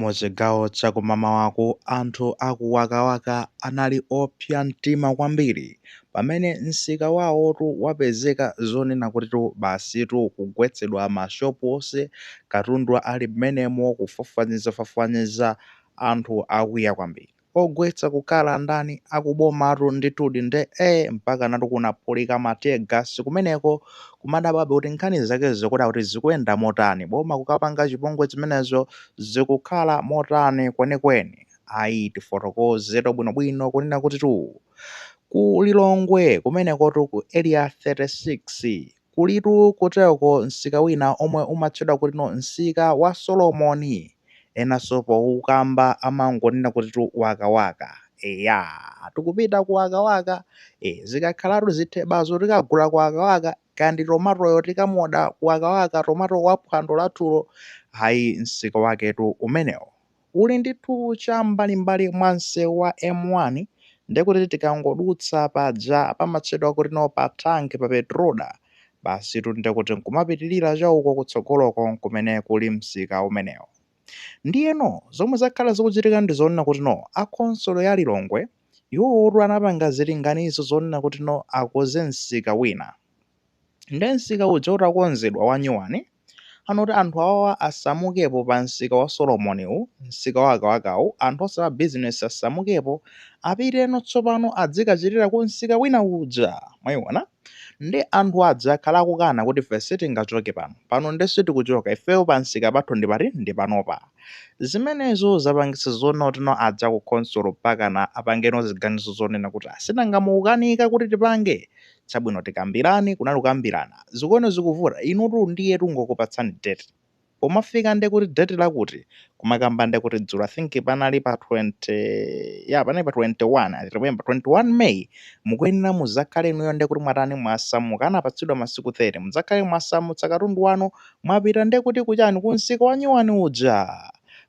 Muchigawo chakumamawa anthu akuwakawaka anali opsa mtima kwambiri pamene msika wawotu wapezeka zonena kuti basitu kugwetsedwa mashopu onse, katundu ali m'menemo kufafaniza anthu akwiya kwambiri. Ogwetsa kukhala ndani akubomatu ndithudi mpaka natu kunaphulika matear gas kumeneko kumadababe kuti nkhani zake zikuda kuti zikuyenda motani, boma kukapanga chipongwe zimenezo zikukhala motani kwenikweni. Ayi tifotokozere bwinobwino kunena kuti ku Lilongwe kumenekotu ku area 36 kulitu kuteko msika wina omwe umatchedwa kuti msika wa Solomoni, enanso poukamba amangonena kuti wakawaka. Eya tikupita ku wakawaka, zikakhalatu zitheba tikagula ku wakawaka kandi tomatoyo tikamoda ku wakawaka, tomato wa phwando lathulo. Hayi msika waketu umenewo uli ndithu cha mbalimbali mwa msewu wa M1, ndekuti tikangodutsa paja pamatchedwa kuti pa tanki pa petroda, basi ndekuti nkumapitirira chauko kutsogoloko kumene kuli msika umenewo. Ndiyeno zomwe zakhala zikuchitika ndi zonena kuti akhonsolo ya Lilongwe iwowotu anapanga zilinganizo zonena kuti akoze msika wina, nde msika uja utakonzedwa wa nyuwani anoti anthu awawa asamukepo pa msika wa Solomoniwu, msika wakawakawu, anthu onse a business asamukepo, apiteno tsopano adzikachitira ku msika wina uja. Mwayiona, ndi anthu aja akhala akukana kuti ife sitingachoke pano ndeso tikuchoka ifeyo pa msika pathu ndi panopa. Zimenezo zapangitsa zoona kuti adza ku khonsolo mpaka apangeno ziganizo zonena kuti sitingamukanika kuti tipange chabwino, tikambirani kunali kukambirana, zikuona zikuvuta inutu ndiyetu ngokupatsani date, pomafika ndekuti date lakuti kumakamba ndekuti dzulo I think panali pa 21 May mukuyenera muzakhale inuyo ndekuti mwatani mwasamuka, anapatsidwa masiku 30 muzakhale mwasamutsa katundu wanu mwapita ndekuti kuchani ku msika wa nyuwani uja.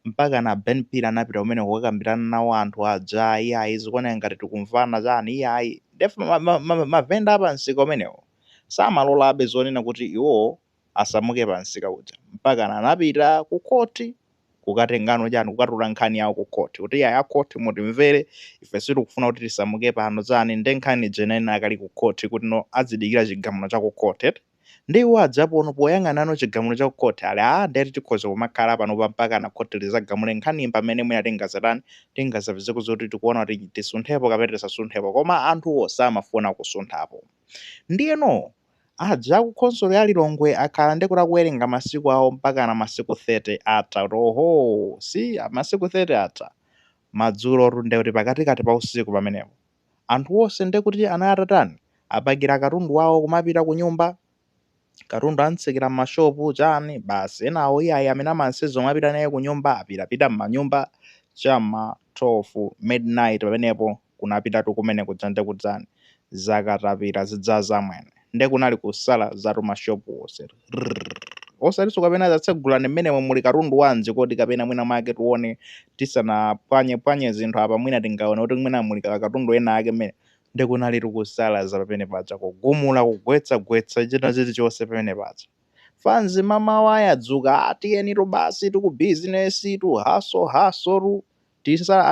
Mpaka na Ben Pira anapita umene kukambirana nawo anthu aja, iyayi zikuoneka ngati tikumvana chani, iyayi mavenda apa msika umenewo samalolabe zonena kuti iwo asamuke pa msika uja, mpaka anapita ku koti kukatengano chani, kukatula nkhani yawo ku koti kuti iyayi akoti mutimvere ife sitikufuna kuti tisamuke pano chani, nde nkhani jenena akali ku koti kuti azidikira chigamulo cha ku koti. Ndiwo adzapono poyang'anano chigamulo cha ku koti ali ndeti tikhoza kumakhala pano mpaka na koti lizagamule nkhani pamene mwina tingazapeze kuti tikuona kuti tisunthepo kapena tisasunthepo, koma anthuwo samafuna kusunthapo. Ndiyeno adza ku khonsolo ya Lilongwe akhala ndekuti akuwerenga masiku awo mpaka na masiku 30 atha. Masiku 30 atha madzulo ndekuti pakatikati pa usiku pamenepo anthu onse ndekuti anayatatani apangira katundu wawo kumapita ku nyumba, katundu antsekera m'mashopu chani, basi enawo iyayi amene amansezo amapita naye ku nyumba apitapita m'manyumba chama 12 midnight pamenepo kunapitatu kumene kudzande kudzani zakatapita zidzaza mwene nde kunali kusala zatu mashopu onse osaliso kapena zatsegulani mmenemo muli katundu wanji kodi kapena mwina mwake tuone tisana pwanye zinthu apa mwina tingaone kuti mwina muli katundu ena ake mmene nde kunali kusala za pamene paja kugumula kugwetsa china chilichonse pamene paja. Fanzi mama wayadzuka atiyenitu basi tiku business tu haso tisa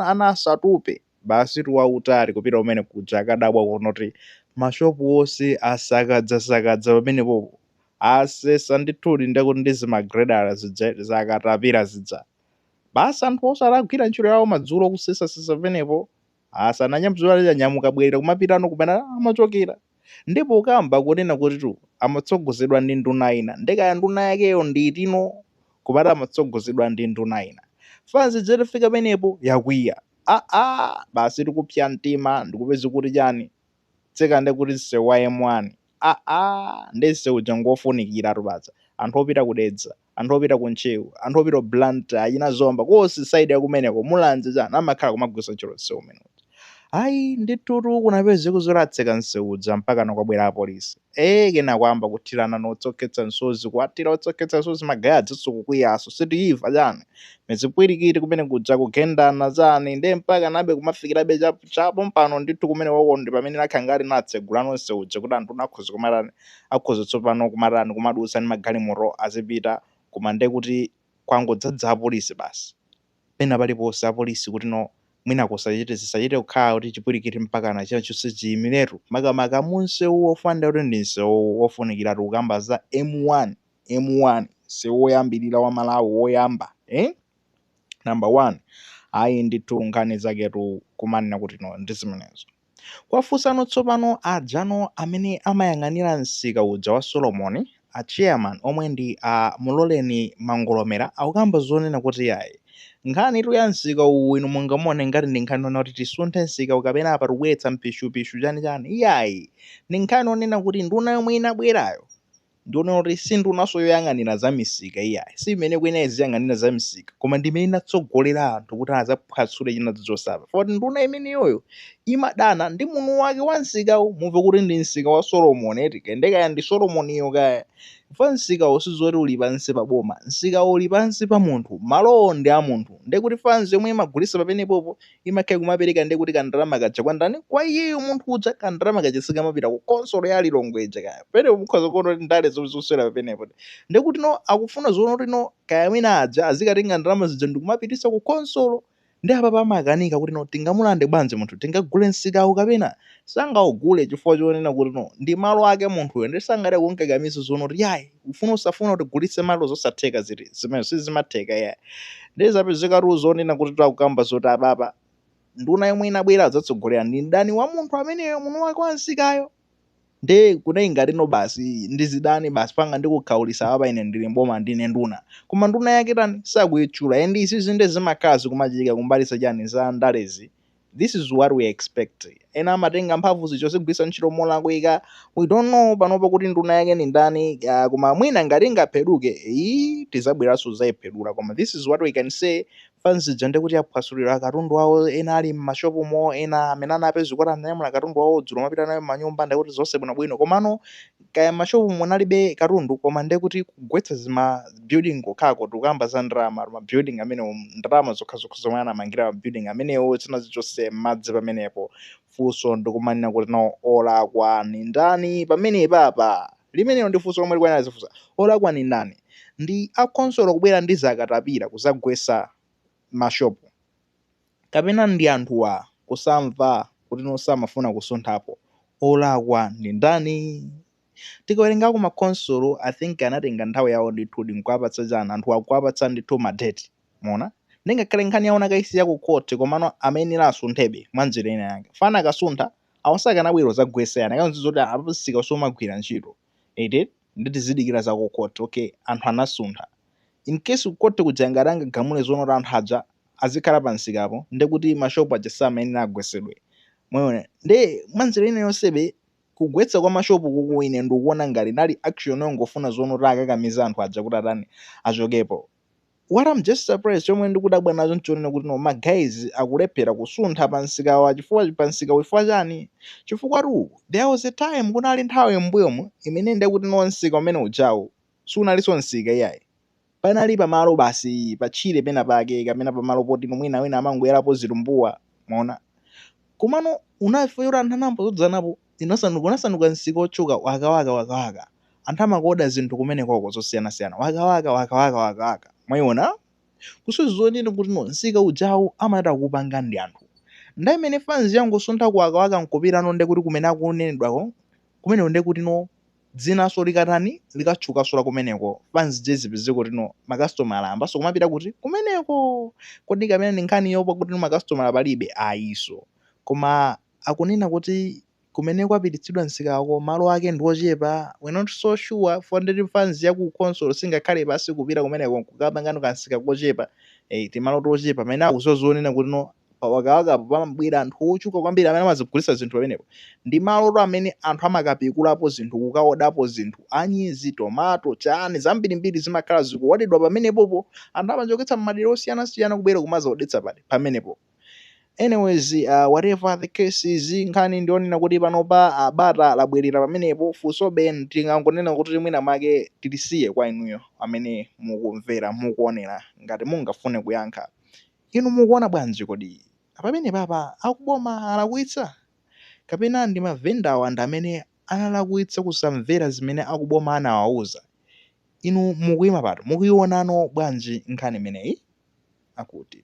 anasatupe basi tuwautali kupita umene kuja akadabwa kunoti mashopu onse asakadza pamenepo asesa ndithudi ndekuti ndizimagredala zakatapira zidza, basi anthu onse adagwira ntchito yawo madzulo kusesasesa pamenepo asananyamzuwa nyamuka bwerera kumapitano kumene amachokera. Ndipo ukamba kunena kuti amatsogozedwa ndi nduna ina, ndekaya nduna yakeyo nditino kupata amatsogozedwa ndi nduna ina. Fanzi zitafika pamenepo yakwiya basi tikupsa mtima ndikupeza kuti chani tseka ndekuti msewu wa M1 ndi msewu uja ngofunikira tupaza anthu opita kudedza, anthu opita kunchewu, anthu opita Blantyre achina zomba konse side yakumeneko mulanje chani amakhala kumagwisa ntchito msewu umenewu. Ayi ndithu kunapeze kuzolatseka msewu uja mpaka nokwabwera apolisi kena kwamba kuthirana notsokhetsa nsozi, kuatira otsokhetsa nsozi magaya adzitso kukwiyaso sitiyiva chani mezipwirikiti kumene kuja kugendana chani nde mpaka nabe kumafikirabe chapo mpano ndithu kumene wako ndi pamene nakhangati natsegulano msewu uja kuti anthu nakhoza kumatani akhoza tsopano kumatani kumadutsa ndi magalimoto azipita koma nde kuti kwangodzadza apolisi basi pena paliponse apolisi kuti mwina zisachite kukhala kuti chipwirikiti mpakana chonse chiyimiretu makamaka munsewu wofanira kuti ndi msewu wofunikiratu kukamba za M1 msewu woyambirira wa Malawi woyamba number 1 ayi ndithu nkhani zaketu kumanena kuti ndi zimenezo. Kwafunsano tsopano ajano amene amayang'anira msika uja wa Solomon chairman omwe ndi Muloleni Mangolomera akukamba zonena kuti yayi nkhani ya msika uwu inu mungamuone ngati ndi nkhani yonena kuti tisunthe msika ukapena apa tibweretsa mpishupishu chani iyayi ndi nkhani yonena kuti nduna yomwe inabwerayo ndionena kuti si ndunaso yoyang'anira za misika iyayi si imene kwene iziyang'anira za misika koma ndi imene inatsogolera anthu kuti azaphwatsule china zosapa foti nduna imeneyoyo imadana ndi munthu wake wa msikawo mumve kuti ndi msika wa Solomon tikendekaya ndi Solomoniyo kaya fa msikawo sizoti uli pansi pa boma msikawo uli pansi pa munthu malowo ndi a munthu ndekuti fanzi yomwe imagulisa papenepopo imakhala kumapereka ndekuti kandalama kaja kwa ndani kwa iyeyo munthu uja kandalama kaja sikamapita ku konsolo ya Lilongwe kaya penepo mukhoza kuona kuti ndale zoswera papenepo ndekuti akufuna zoona kuti kaya mwina aja azikatenga ndalama zija ndikumapitisa ku konsolo ndi apa pamakanika kuti tingamulande bwanji munthu tingagule msikawo kapena sangaugule chifukwa chonena kuti ndi malo ake munthuyo ndi sangati kunkakamiza zoona kuti yayi ufuna usafuna kuti gulitse malo zosatheka zimene sizimatheka yayi ndi zapezekatu zonena kuti takukamba zoti apapa nduna yomwe inabwera adzatsogolera ndi ndani wa munthu ameneyo munthu wake wa msikayo ndi kunayi ngati basi ndi zidani basi panga ndikukhaulisa apa ine ndili mboma ndine nduna koma nduna yake tani sakuyitchula and izi ndi zimakhala zikumachitika kumbali chani za ndalezi. This is what we expect. Ena amatenga mphamvu zicho zigwisa ntchito molakwika we don't know panopo kuti nduna yake ni ndani koma mwina ngati ingapheduke tizabweranso zayiphedula koma this is what we can say fansi jande kuti aphwasulira katundu wawo ena ali m'mashopumo ena amene anapeza kuti ananyamula katundu wawo dzulo mapita nayo m'manyumba ndekuti zonse bwinobwino komano kaya m'mashopumo analibe katundu koma ndekuti kugwetsa zima building kokhako tikuyamba za ndalama ma building amene ndalama zokhazokha zomwe anamangira ma building amenewo zinazichonse madzi pamenepo funso ndikumanena kuti olakwa ni ndani pamene papa limenelo ndi funso lomwe likwanira zifunsa olakwa ni ndani ndi akonsolo kubwera ndi zakatapira kuzagwesa mashopu kapena ndi anthuwa kusamva kuti samafuna kusunthapo olakwa ndi ndani. Tikawerengako makonsolo I think anatenga nthawi yawo ndithu nkuwapatsa chana anthu akuwapatsa ndithu madeti mona ndingakhale nkhani yawo nakayisiya ku court komano amenera asunthebe mwanjira ina yake fana akasuntha awasaka nabwero zagwesana kanzi zoti apasika somagwira ntchito nditi zidikira za ku court okay anthu anasuntha in case ku court kujangaranga gamule zonora anthu aja azikhala pansikapo ndekuti mashopu aja samenera agwesedwe mwaona ndi mwanjira ina yonsebe kugwetsa kwa mashopu kukuine ndikuona ngati nali action yongofuna zonora akakamiza anthu aja kuti atani achokepo. What I'm just surprised chomwe ndikudabwa nazo nchonena kuti ma guys akulephera kusuntha pansikawa chifukwa pansika wifwa chani chifukwa there was a time kunali nthawi mbuyomu imene ndekuti nsika umene ujawo sunalinso nsika iyayi panali pamalo basi pachire pena pake kapena pamalo poti mwina wina amangwerapo zitumbuwa mwaona komano unafeura anthu anambo zodzanapo inasanduka nsika otchuka wakawaka anthu amakoda zinthu kumene kwako zosiyanasiyana wakawaka mwayiona kusuzonena kuti nsika ujawo amatata kupanga ndi anthu ndamene fanzi yangosuntha kuwakawaka nkupirano ndekuti kumene akunenedwako kumene ndekuti dzinaso likatani likatchukasola kumeneko fanzi jezipeze kuti makastomala ambaso kumapita kuti kumeneko kodi kamene ndi nkhani yopa kuti makastomala palibe ayiso koma akunena kuti kumeneko apititsidwa nsika wako malo ake ndi ochepa we're not so sure for ndeti fanzi yaku console singakhale pasi kupita kumeneko kukapangano kansika kochepa timalo tochepa amene akuzozonena kuti wakawaka pamabwera anthu ochuka kwambiri amene amazigulisa zinthu pamenepo ndi malo amene anthu amakapikulapo zinthu kukaodapo zinthu anyizi tomato chani zambirimbiri zimakhala zikuwadidwa pamenepopo anthu amachoketsa m'madera osiyanasiyana kubwera kumazaodetsa pamenepo. Anyways, whatever the case is nkhani ndionena kuti panopa bata labwerera pamenepo funsobe tingangonena kuti mwina make tilisiye kwa inuyo amene mukumvera mukuonera ngati mungafune kuyankha inu mukuona bwanji kodi pamene papa akuboma alakwitsa kapena ndi mavenda ndi amene analakwitsa kusamvera zimene akuboma anawauza inu mukuyima pato mukuyionano bwanji nkhani imeneyi akuti